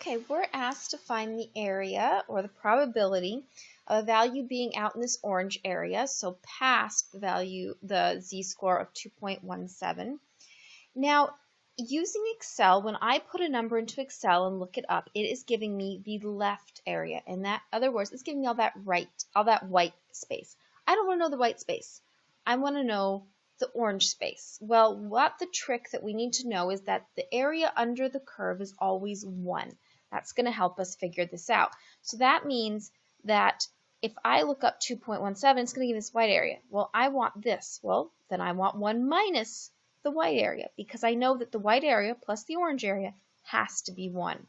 Okay, we're asked to find the area or the probability of a value being out in this orange area, so past the value, the z-score of 2.17. Now, using Excel, when I put a number into Excel and look it up, it is giving me the left area. In other words, it's giving me all that white space. I don't want to know the white space. I want to know the orange space. Well, what the trick that we need to know is that the area under the curve is always 1. That's going to help us figure this out. So that means that if I look up 2.17, it's going to give this white area. Well, I want this. Well, then I want 1 minus the white area, because I know that the white area plus the orange area has to be 1.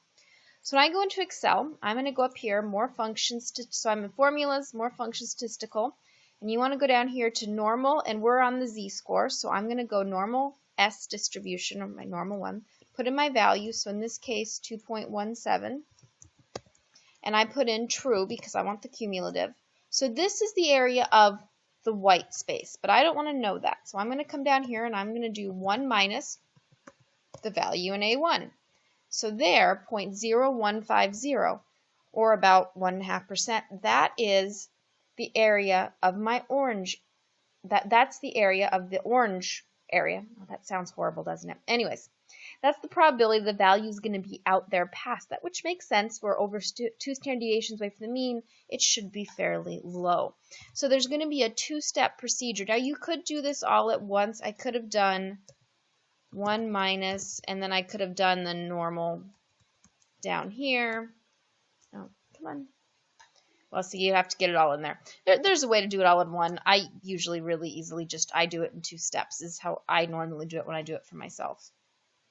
So when I go into Excel, I'm going to go up here, more functions, so I'm in formulas, more function statistical, and you want to go down here to normal, and we're on the z-score, so I'm going to go normal S distribution, or my normal one, put in my value, so in this case 2.17, and I put in true because I want the cumulative. So this is the area of the white space, but I don't want to know that. So I'm going to come down here and I'm going to do 1 minus the value in A1. So there, 0.0150, or about 1.5%, that is the area of my orange. That's the area of the orange area. Oh, that sounds horrible, doesn't it? Anyways, that's the probability the value is going to be out there past that, which makes sense. We're over 2 standard deviations away from the mean. It should be fairly low. So there's going to be a 2-step procedure. Now, you could do this all at once. I could have done 1 minus, and then I could have done the normal down here. Oh, come on. Well, see, you have to get it all in there. There's a way to do it all in one. I usually really easily I do it in 2 steps. This is how I normally do it when I do it for myself.